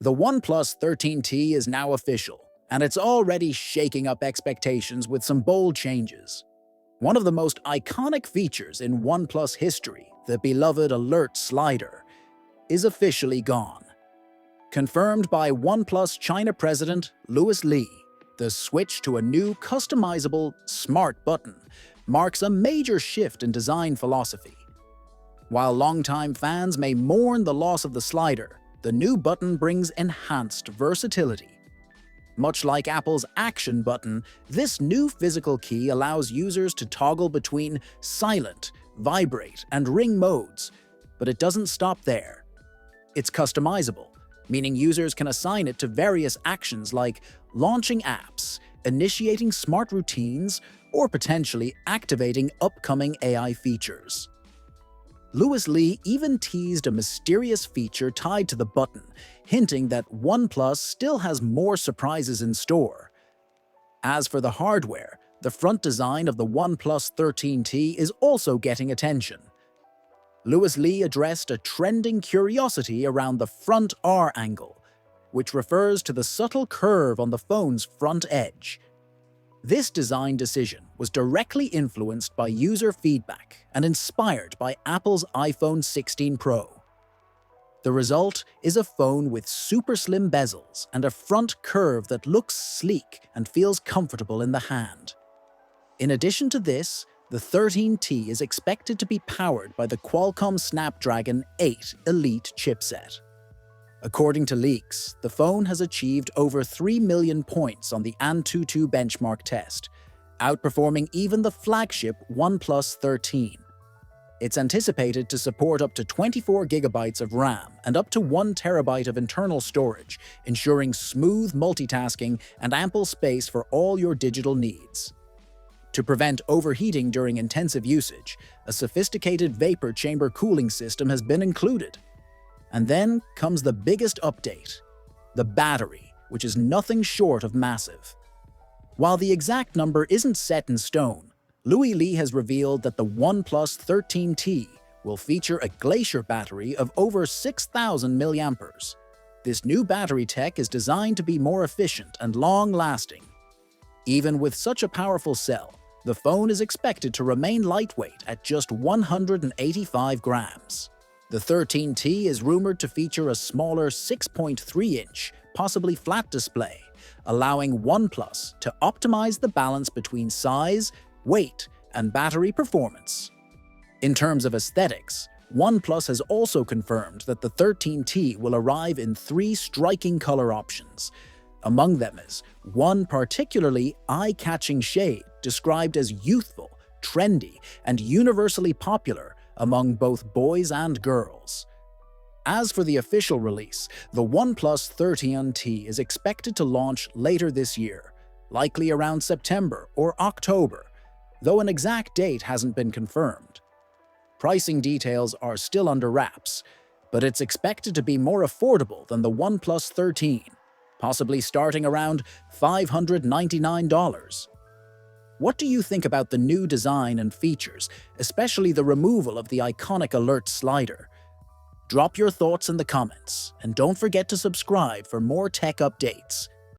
The OnePlus 13T is now official, and it's already shaking up expectations with some bold changes. One of the most iconic features in OnePlus history, the beloved alert slider, is officially gone. Confirmed by OnePlus China President Louis Lee, the switch to a new customizable smart button marks a major shift in design philosophy. While longtime fans may mourn the loss of the slider, the new button brings enhanced versatility. Much like Apple's Action button, this new physical key allows users to toggle between silent, vibrate, and ring modes, but it doesn't stop there. It's customizable, meaning users can assign it to various actions like launching apps, initiating smart routines, or potentially activating upcoming AI features. Louis Lee even teased a mysterious feature tied to the button, hinting that OnePlus still has more surprises in store. As for the hardware, the front design of the OnePlus 13T is also getting attention. Louis Lee addressed a trending curiosity around the front R angle, which refers to the subtle curve on the phone's front edge. This design decision was directly influenced by user feedback and inspired by Apple's iPhone 16 Pro. The result is a phone with super slim bezels and a front curve that looks sleek and feels comfortable in the hand. In addition to this, the 13T is expected to be powered by the Qualcomm Snapdragon 8 Elite chipset. According to leaks, the phone has achieved over 3 million points on the Antutu benchmark test, outperforming even the flagship OnePlus 13. It's anticipated to support up to 24 gigabytes of RAM and up to 1 terabyte of internal storage, ensuring smooth multitasking and ample space for all your digital needs. To prevent overheating during intensive usage, a sophisticated vapor chamber cooling system has been included. And then comes the biggest update, the battery, which is nothing short of massive. While the exact number isn't set in stone, Louis Lee has revealed that the OnePlus 13T will feature a Glacier battery of over 6,000 mAh. This new battery tech is designed to be more efficient and long-lasting. Even with such a powerful cell, the phone is expected to remain lightweight at just 185 grams. The 13T is rumored to feature a smaller 6.3-inch, possibly flat display, allowing OnePlus to optimize the balance between size, weight, and battery performance. In terms of aesthetics, OnePlus has also confirmed that the 13T will arrive in 3 striking color options. Among them is one particularly eye-catching shade described as youthful, trendy, and universally popular among both boys and girls. As for the official release, the OnePlus 13T is expected to launch later this year, likely around September or October, though an exact date hasn't been confirmed. Pricing details are still under wraps, but it's expected to be more affordable than the OnePlus 13, possibly starting around $599. What do you think about the new design and features, especially the removal of the iconic alert slider? Drop your thoughts in the comments, and don't forget to subscribe for more tech updates.